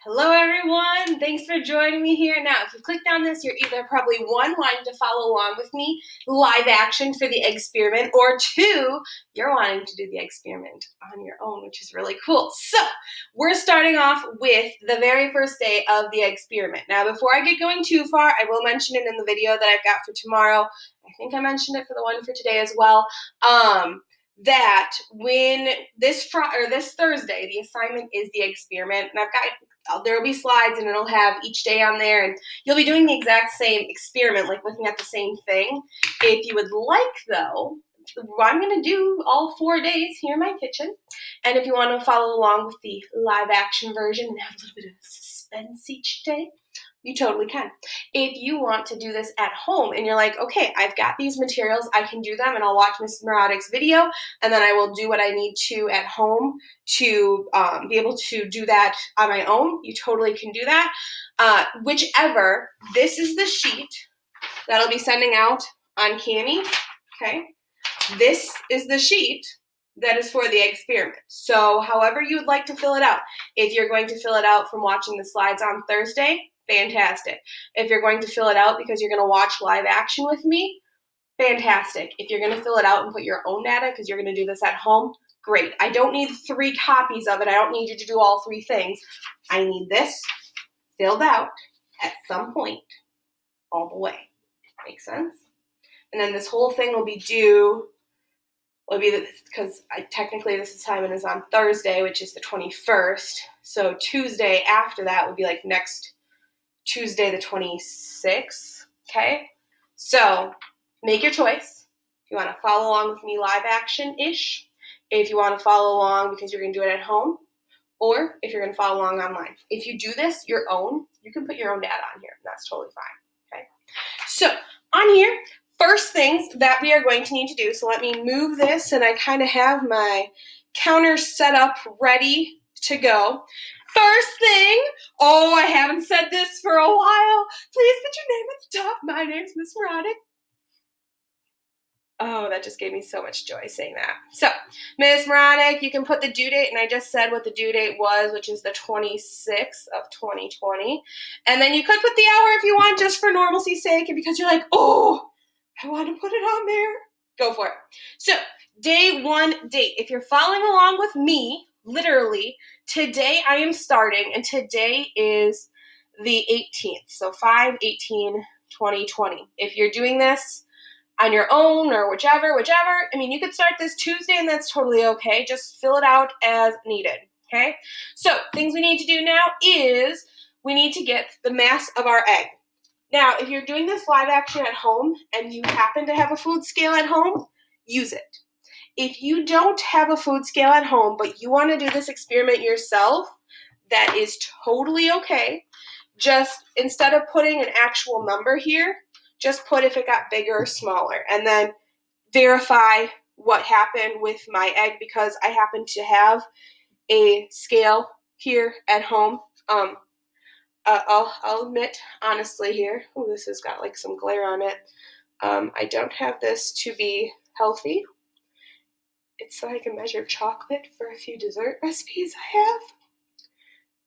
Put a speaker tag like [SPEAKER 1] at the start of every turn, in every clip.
[SPEAKER 1] Hello everyone, thanks for joining me here. Now, if you clicked on this, you're either probably one, wanting to follow along with me, live action for the experiment, or two, you're wanting to do the experiment on your own, which is really cool. So, we're starting off with the very first day of the experiment. Now, before I get going too far, I will mention it in the video that I've got for tomorrow. I think I mentioned it for the one for today as well. That when this Thursday, the assignment is the experiment, and there will be slides and it'll have each day on there, and you'll be doing the exact same experiment, like looking at the same thing. If you would like, though, I'm going to do all 4 days here in my kitchen, and if you want to follow along with the live action version and have a little bit of suspense each day, you totally can. If you want to do this at home and you're like, okay, I've got these materials, I can do them, and I'll watch Mrs. Muradek's video, and then I will do what I need to at home to be able to do that on my own, you totally can do that. Whichever, this is the sheet that I'll be sending out on Cami, okay? This is the sheet that is for the experiment. So however you would like to fill it out. If you're going to fill it out from watching the slides on Thursday, fantastic. If you're going to fill it out because you're going to watch live action with me, fantastic. If you're going to fill it out and put your own data because you're going to do this at home, great. I don't need 3 copies of it. I don't need you to do all 3 things. I need this filled out at some point all the way. Make sense? And then this whole thing will be due, because technically this assignment is on Thursday, which is the 21st. So Tuesday after that would be like next Tuesday the 26th, okay? So make your choice. If you want to follow along with me live action-ish, if you want to follow along because you're going to do it at home, or if you're going to follow along online. If you do this your own, you can put your own data on here. That's totally fine, okay? So on here, first things that we are going to need to do, so let me move this, and I kind of have my counter set up ready to go. First thing, I haven't said this for a while. Please put your name at the top. My name's Miss Muradek. Oh, that just gave me so much joy saying that. So, Miss Muradek, you can put the due date, and I just said what the due date was, which is the 26th of 2020. And then you could put the hour if you want, just for normalcy's sake, and because you're like, oh, I want to put it on there. Go for it. So, day 1 date. If you're following along with me, literally, today I am starting, and today is the 18th. So 5/18/2020. If you're doing this on your own or whichever, I mean, you could start this Tuesday, and that's totally okay. Just fill it out as needed, okay? So things we need to do now is we need to get the mass of our egg. Now, if you're doing this live action at home and you happen to have a food scale at home, use it. If you don't have a food scale at home, but you want to do this experiment yourself, that is totally okay. Just instead of putting an actual number here, just put if it got bigger or smaller, and then verify what happened with my egg, because I happen to have a scale here at home. I'll admit honestly here, this has got like some glare on it. I don't have this to be healthy. It's so I can measure chocolate for a few dessert recipes I have.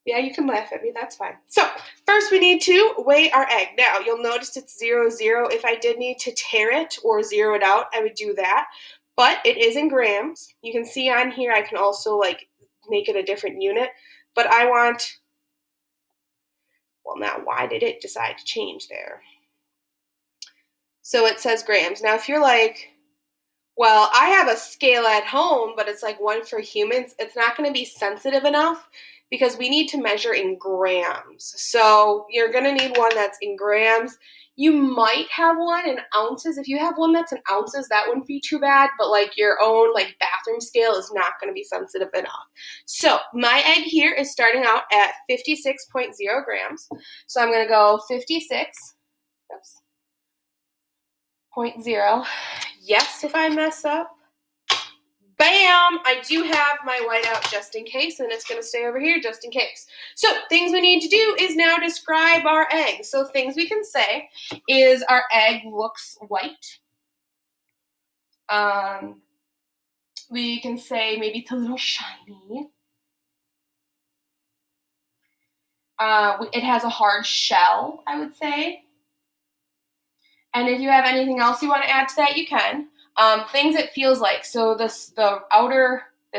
[SPEAKER 1] Yeah, you can laugh at me, that's fine. So, first we need to weigh our egg. Now, you'll notice it's 0, 0. If I did need to tear it or zero it out, I would do that. But it is in grams. You can see on here I can also make it a different unit. But I want, now why did it decide to change there? So it says grams. Now if you're like, well, I have a scale at home, but it's like one for humans, it's not going to be sensitive enough because we need to measure in grams. So you're going to need one that's in grams. You might have one in ounces. If you have one that's in ounces, that wouldn't be too bad, but your own bathroom scale is not going to be sensitive enough. So my egg here is starting out at 56.0 grams. So I'm going to go 56.0. Yes, if I mess up. Bam! I do have my whiteout just in case, and it's going to stay over here just in case. So, things we need to do is now describe our egg. So, things we can say is our egg looks white. We can say maybe it's a little shiny. It has a hard shell, I would say. And if you have anything else you want to add to that, you can. Things it feels like. So this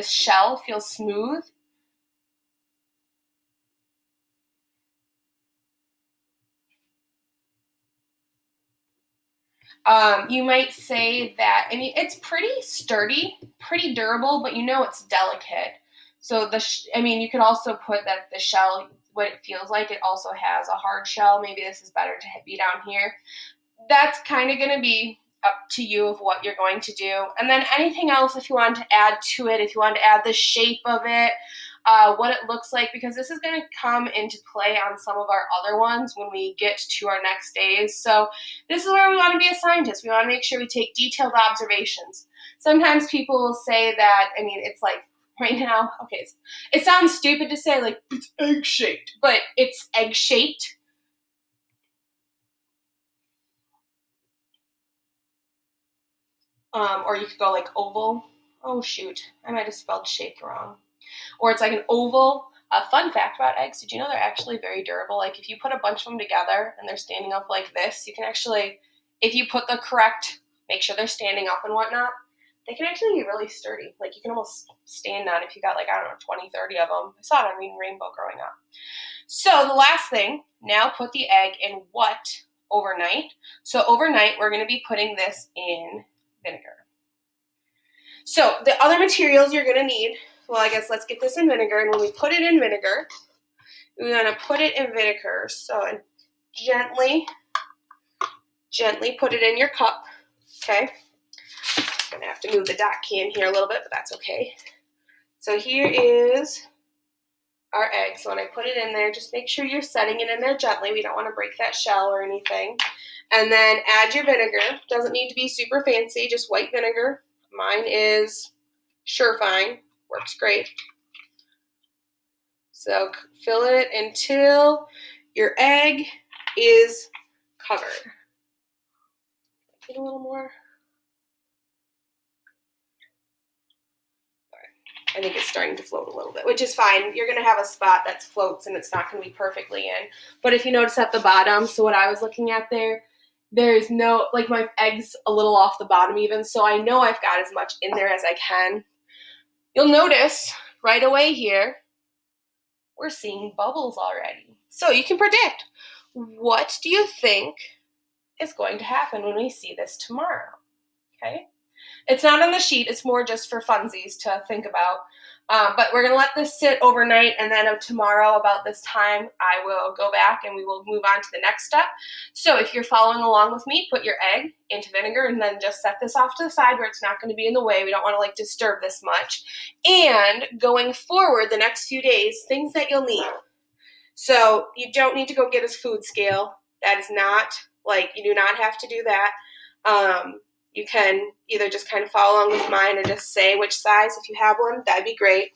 [SPEAKER 1] shell feels smooth. You might say that, I mean, it's pretty sturdy, pretty durable, but you know it's delicate. So you could also put that the shell, what it feels like, it also has a hard shell. Maybe this is better to be down here. That's kind of going to be up to you of what you're going to do. And then anything else, if you want to add to it, if you want to add the shape of it, what it looks like, because this is going to come into play on some of our other ones when we get to our next days. So this is where we want to be a scientist. We want to make sure we take detailed observations. Sometimes people will say that, I mean, it's like right now, okay, it sounds stupid to say like it's egg-shaped, but it's egg-shaped. Or you could go like oval. Oh shoot, I might have spelled shaped wrong. Or it's like an oval. A fun fact about eggs, did you know they're actually very durable? Like if you put a bunch of them together and they're standing up like this, you can actually, if you put the correct, make sure they're standing up and whatnot, they can actually be really sturdy. Like you can almost stand on if you got like, I don't know, 20, 30 of them. I saw it on Reading Rainbow growing up. So the last thing, now put the egg in what? Overnight. So overnight, we're going to be putting this in vinegar. So the other materials you're going to need, well, I guess let's get this in vinegar. And when we put it in vinegar, we're going to put it in vinegar. So gently put it in your cup, okay? I'm going to have to move the dot can here a little bit, but that's okay. So here is our egg. So when I put it in there, just make sure you're setting it in there gently. We don't want to break that shell or anything. And then add your vinegar. Doesn't need to be super fancy, just white vinegar. Mine is Surefine, works great. So fill it until your egg is covered. Get a little more. I think it's starting to float a little bit, which is fine. You're going to have a spot that floats and it's not going to be perfectly in. But if you notice at the bottom, so what I was looking at there's no, like my egg's a little off the bottom even, so I know I've got as much in there as I can. You'll notice right away here, we're seeing bubbles already. So you can predict, what do you think is going to happen when we see this tomorrow? Okay? It's not on the sheet. It's more just for funsies to think about. But we're going to let this sit overnight, and then tomorrow about this time, I will go back and we will move on to the next step. So if you're following along with me, put your egg into vinegar and then just set this off to the side where it's not going to be in the way. We don't want to like disturb this much. And going forward, the next few days, things that you'll need. So you don't need to go get a food scale. That is not, like, you do not have to do that. You can either just kind of follow along with mine or just say which size. If you have one, that'd be great.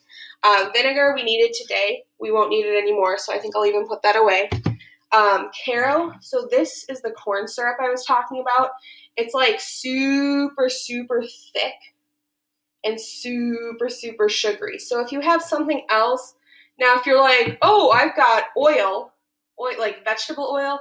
[SPEAKER 1] Vinegar we needed today. We won't need it anymore, so I think I'll even put that away. Caro, so this is the corn syrup I was talking about. It's like super, super thick and super, super sugary. So if you have something else, now if you're like, oh, I've got oil, like vegetable oil,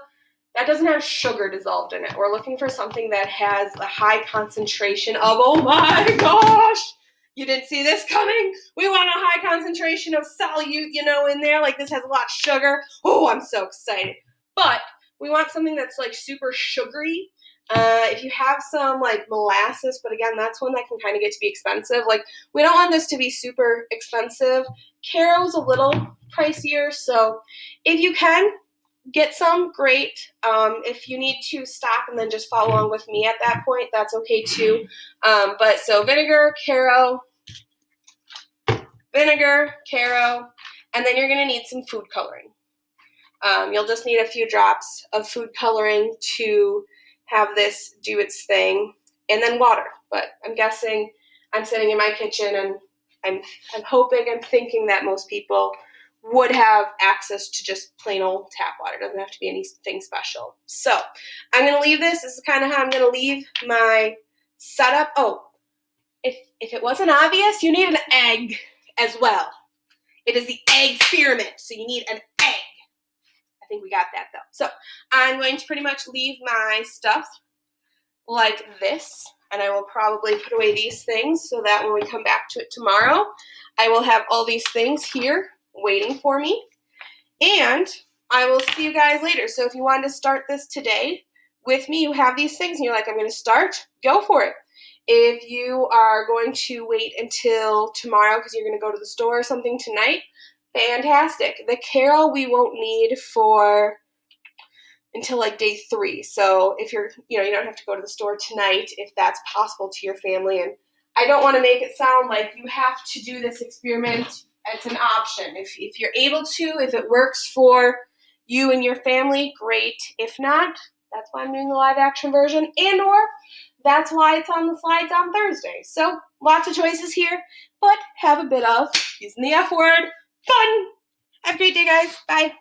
[SPEAKER 1] that doesn't have sugar dissolved in it. We're looking for something that has a high concentration of, oh my gosh, you didn't see this coming? We want a high concentration of solute, in there. Like this has a lot of sugar. Oh, I'm so excited. But we want something that's like super sugary. If you have some like molasses, but again, that's one that can kind of get to be expensive. Like we don't want this to be super expensive. Caro's a little pricier. So if you can, get some, great. If you need to stop and then just follow along with me at that point, that's okay too. But so vinegar, Caro, and then you're going to need some food coloring. You'll just need a few drops of food coloring to have this do its thing, and then water. But I'm guessing I'm sitting in my kitchen and I'm thinking that most people would have access to just plain old tap water. It doesn't have to be anything special. So I'm going to leave this. This is kind of how I'm going to leave my setup. Oh, if it wasn't obvious, you need an egg as well. It is the Egg-speriment, so you need an egg. think we got that though. So I'm going to pretty much leave my stuff like this, and I will probably put away these things so that when we come back to it tomorrow, I will have all these things here waiting for me. And I will see you guys later. So if you wanted to start this today with me, you have these things and you're like, I'm going to start, go for it. If you are going to wait until tomorrow because you're going to go to the store or something tonight, fantastic. The carol we won't need for until like day 3. So if you're, you don't have to go to the store tonight if that's possible to your family. And I don't want to make it sound like you have to do this experiment. It's an option. If you're able to, if it works for you and your family, great. If not, that's why I'm doing the live action version, and or that's why it's on the slides on Thursday. So lots of choices here, but have a bit of, using the F word, fun. Have a great day, guys. Bye.